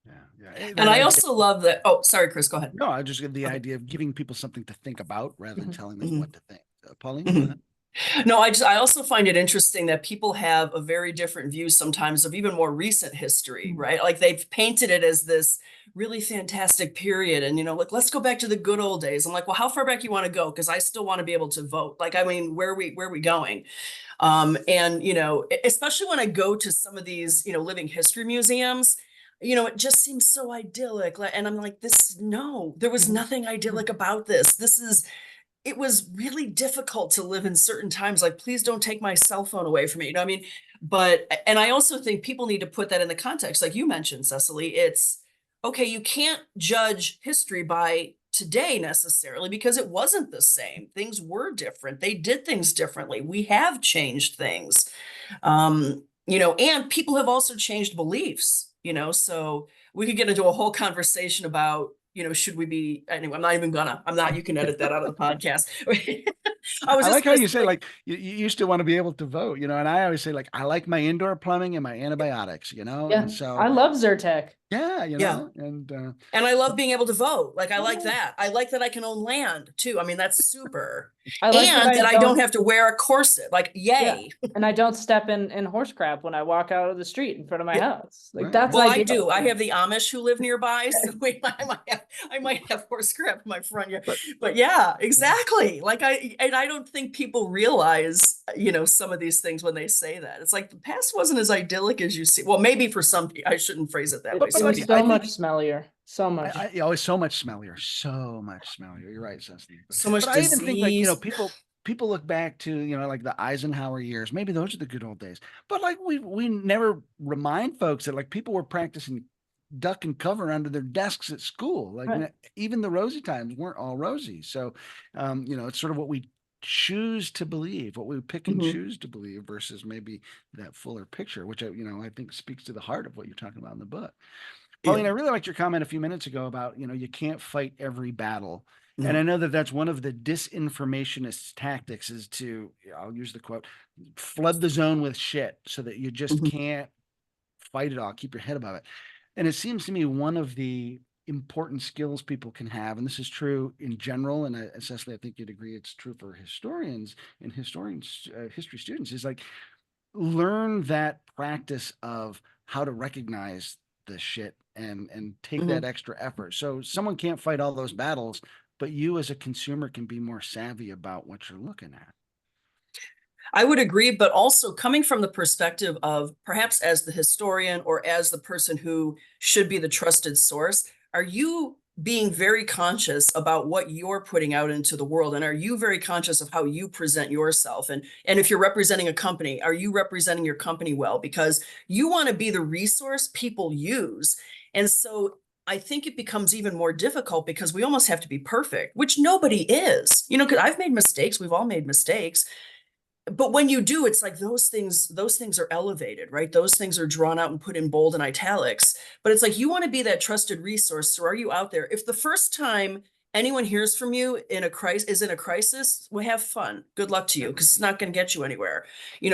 Yeah. And I also love that. Oh, sorry, Chris, go ahead. No, I just get the idea of giving people something to think about rather than telling them what to think. Pauline? Go ahead. No, I also find it interesting that people have a very different view sometimes of even more recent history, right? Like they've painted it as this really fantastic period. And, like, let's go back to the good old days. I'm like, well, how far back you want to go? Because I still want to be able to vote. Like, I mean, where are we going? And, especially when I go to some of these, living history museums, it just seems so idyllic. And I'm like, there was nothing idyllic about this. It was really difficult to live in certain times. Like, please don't take my cell phone away from me. I mean, and I also think people need to put that in the context. Like you mentioned, Cecily, it's okay. You can't judge history by today necessarily, because it wasn't the same. Things were different. They did things differently. We have changed things, and people have also changed beliefs, so we could get into a whole conversation about, should we be, anyway, you can edit that out of the podcast. I like how you say, like, you used to want to be able to vote, and I always say, like, I like my indoor plumbing and my antibiotics, Yeah, and so I love Zyrtec. yeah, and I love being able to vote. Like, I like that. I like that I can own land too. I mean, that's super. I like that I don't have to wear a corset. Like, yay. Yeah. And I don't step in horse crap when I walk out of the street in front of my house. Like, Right. that's Well, ideal. I do. I have the Amish who live nearby, so I might have horse crap in my front yard. But yeah, exactly. Like, I don't think people realize, some of these things when they say that. It's like the past wasn't as idyllic as you see. Well, maybe for some people, I shouldn't phrase it that way. It but was like, so I much think smellier, so much. always so much smellier, so much smellier. You're right, Cecily. So much But I even think like, disease. people look back to, like the Eisenhower years. Maybe those are the good old days. But like we never remind folks that like people were practicing duck and cover under their desks at school. Like Right. even the rosy times weren't all rosy. So it's sort of what we choose to believe, what we pick and Mhm. choose to believe versus maybe that fuller picture, which I think speaks to the heart of what you're talking about in the book. Pauline, I Yeah. really liked your comment a few minutes ago about, you can't fight every battle. And No. I know that that's one of the disinformationists' tactics is to, I'll use the quote, flood the zone with shit so that you just Mhm. can't fight it all, keep your head above it. And it seems to me one of the important skills people can have, and this is true in general, and Cecily, I think you'd agree it's true for historians and history students, is like learn that practice of how to recognize the shit and take that Mhm. extra effort. So someone can't fight all those battles, but you as a consumer can be more savvy about what you're looking at. I would agree, but also coming from the perspective of perhaps as the historian or as the person who should be the trusted source, are you being very conscious about what you're putting out into the world? And are you very conscious of how you present yourself? And if you're representing a company, are you representing your company well? Because you want to be the resource people use. And so I think it becomes even more difficult because we almost have to be perfect, which nobody is. Because I've made mistakes. We've all made mistakes, but when you do, it's like those things are elevated, right? Those things are drawn out and put in bold and italics. But it's like you want to be that trusted resource. So are you out there? If the first time anyone hears from you in a crisis, well, have fun. Good luck to you, because it's not going to get you anywhere.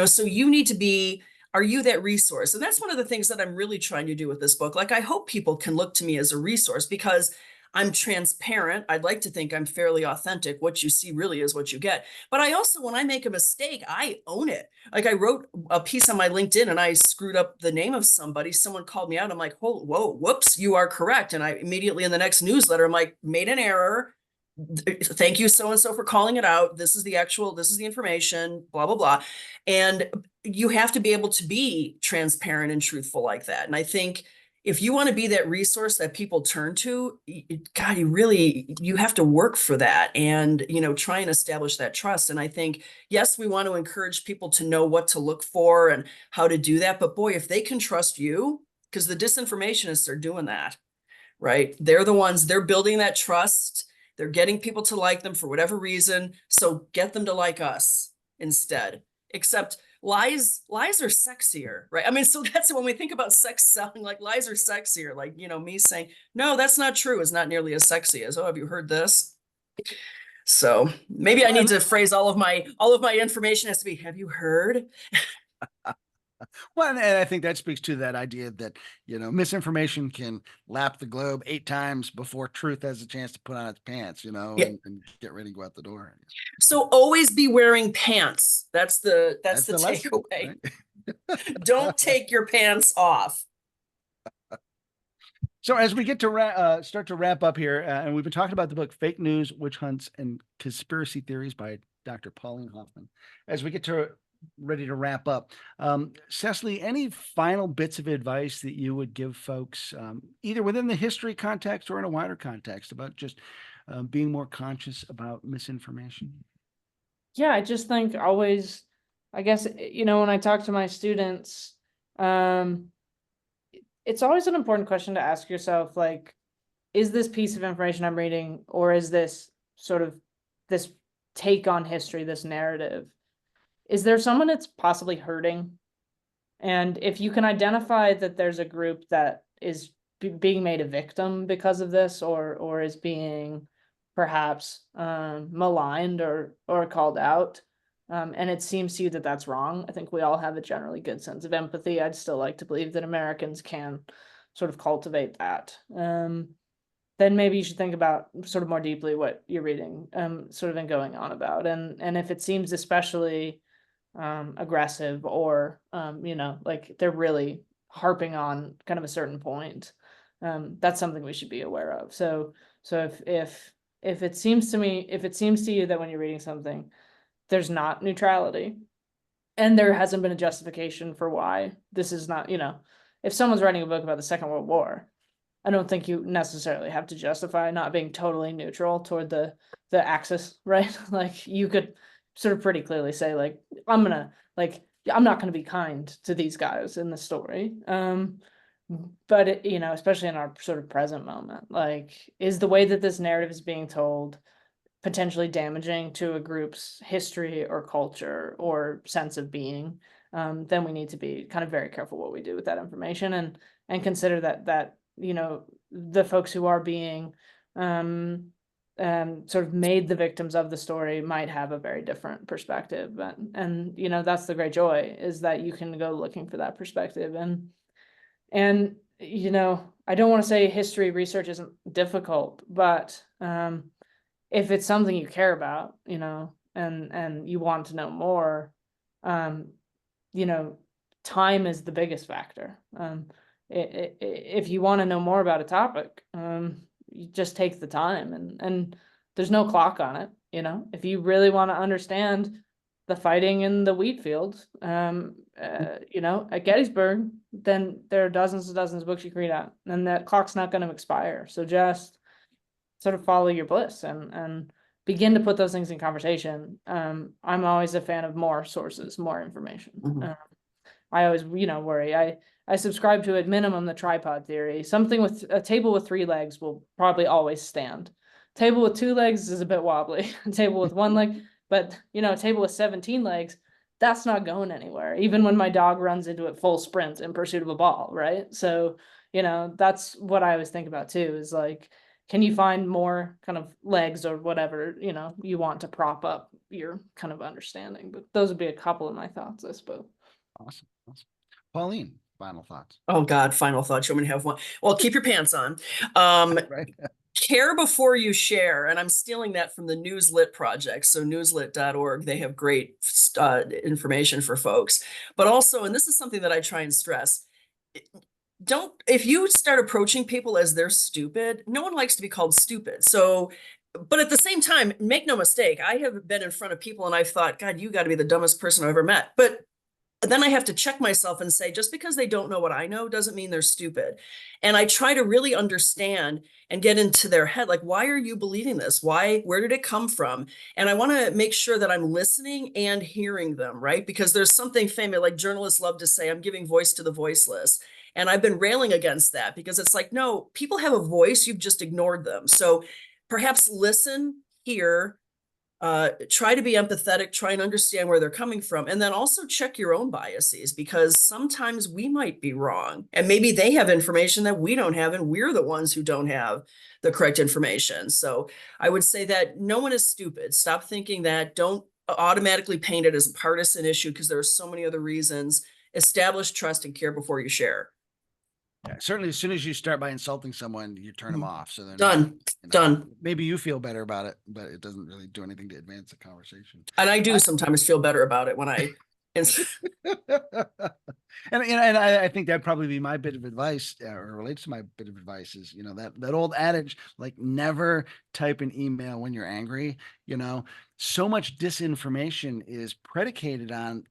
So you need to be, are you that resource? And that's one of the things that I'm really trying to do with this book. Like, I hope people can look to me as a resource because I'm transparent. I'd like to think I'm fairly authentic. What you see really is what you get. But I also, when I make a mistake, I own it. Like, I wrote a piece on my LinkedIn and I screwed up the name of somebody. Someone called me out. I'm like, whoa, whoops, you are correct. And I immediately in the next newsletter, I'm like, made an error. Thank you so and so for calling it out. This is the information, blah, blah, blah. And you have to be able to be transparent and truthful like that. And I think if you want to be that resource that people turn to, God, you have to work for that and, try and establish that trust. And I think, yes, we want to encourage people to know what to look for and how to do that. But boy, if they can trust you, because the disinformationists are doing that, right? They're the ones, they're building that trust. They're getting people to like them for whatever reason. So get them to like us instead. Except lies are sexier, right? I mean, so that's when we think about sex selling, like lies are sexier. Like, me saying, no, that's not true is not nearly as sexy as, oh, have you heard this? So maybe I Well, need to phrase all of my information has to be, have you heard? well, and I think that speaks to that idea that, misinformation can lap the globe 8 times before truth has a chance to put on its pants, Yeah. and get ready to go out the door. So always be wearing pants. That's the That's the lesson, takeaway. right? Don't take your pants off. So as we get to start to wrap up here, and we've been talking about the book "Fake News, Witch Hunts, and Conspiracy Theories" by Dr. Pauline Hoffmann. As we get to ready to wrap up, Cecily, any final bits of advice that you would give folks, either within the history context or in a wider context, about just being more conscious about misinformation? Yeah, I just think always, I guess, when I talk to my students, it's always an important question to ask yourself, like, is this piece of information I'm reading, or is this sort of this take on history, this narrative, is there someone it's possibly hurting? And if you can identify that there's a group that is being made a victim because of this, or is being perhaps maligned or called out, and it seems to you that that's wrong, I think we all have a generally good sense of empathy. I'd still like to believe that Americans can sort of cultivate that. Then maybe you should think about sort of more deeply what you're reading, sort of and going on about, and if it seems especially aggressive, or like they're really harping on kind of a certain point, that's something we should be aware of. So if it seems to you that when you're reading something, there's not neutrality. And there hasn't been a justification for why this is not, if someone's writing a book about the Second World War, I don't think you necessarily have to justify not being totally neutral toward the axis, right? Like you could sort of pretty clearly say, like, I'm not gonna be kind to these guys in the story. But especially in our sort of present moment, like, is the way that this narrative is being told potentially damaging to a group's history or culture or sense of being, then we need to be kind of very careful what we do with that information, and consider that the folks who are being sort of made the victims of the story might have a very different perspective, and that's the great joy, is that you can go looking for that perspective, and I don't want to say history research isn't difficult, but if it's something you care about, and you want to know more, time is the biggest factor. If you want to know more about a topic, you just take the time, and there's no clock on it. If you really want to understand the fighting in the wheat field, at Gettysburg, then there are dozens and dozens of books you can read out, and that clock's not going to expire. So just sort of follow your bliss and begin to put those things in conversation. I'm always a fan of more sources, more information. Mhm. I always, worry. I subscribe to, at minimum, the tripod theory. Something with a table with 3 legs will probably always stand. Table with 2 legs is a bit wobbly. A table with 1 leg, but a table with 17 legs, that's not going anywhere. Even when my dog runs into it full sprint in pursuit of a ball, right? So, that's what I always think about too, is like, can you find more kind of legs or whatever, you want to prop up your kind of understanding? But those would be a couple of my thoughts, I suppose. Awesome. Pauline, final thoughts. Oh God, final thoughts. You want me to have one? Well, keep your pants on. Right. Care before you share. And I'm stealing that from the Newslit project. So newslit.org, they have great information for folks. But also, and this is something that I try and stress, if you start approaching people as they're stupid, no one likes to be called stupid. So, but at the same time, make no mistake, I have been in front of people and I've thought, God, you got to be the dumbest person I've ever met. But then I have to check myself and say, just because they don't know what I know doesn't mean they're stupid. And I try to really understand and get into their head, like, why are you believing this? Where did it come from? And I want to make sure that I'm listening and hearing them, right? Because there's something famous, like journalists love to say, I'm giving voice to the voiceless. And I've been railing against that, because it's like, no, people have a voice, you've just ignored them. So perhaps listen, hear, try to be empathetic, try and understand where they're coming from, and then also check your own biases, because sometimes we might be wrong, and maybe they have information that we don't have, and we're the ones who don't have the correct information. So I would say that no one is stupid. Stop thinking that. Don't automatically paint it as a partisan issue, because there are so many other reasons. Establish trust and care before you share. Yeah, certainly, as soon as you start by insulting someone, you turn them off. So they're Done. Done. Maybe you feel better about it, but it doesn't really do anything to advance the conversation. And I do sometimes feel better about it when I. And I think that'd probably be my bit of advice, or relates to my bit of advice, is that old adage, like, never type an email when you're angry. So much disinformation is predicated on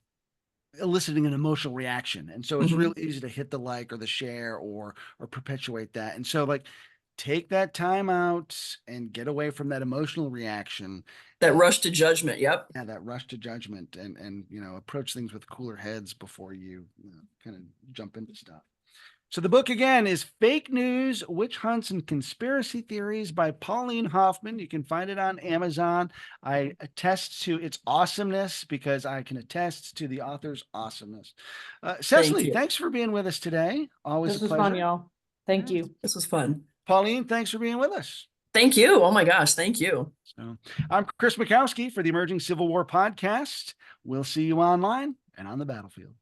eliciting an emotional reaction, and so it's Mhm. really easy to hit the like or the share or perpetuate that. And so, like, take that time out and get away from that emotional reaction, That rush to judgment. Yep. yeah, that rush to judgment, and approach things with cooler heads before you kind of jump into stuff. So the book, again, is Fake News, Witch Hunts, and Conspiracy Theories by Pauline Hoffmann. You can find it on Amazon. I attest to its awesomeness because I can attest to the author's awesomeness. Cecily, thanks for being with us today. Always This a was pleasure. fun, y'all. Thank you. This was fun. Pauline, thanks for being with us. Thank you. Oh my gosh. Thank you. So, I'm Chris Mikowski for the Emerging Civil War podcast. We'll see you online and on the battlefield.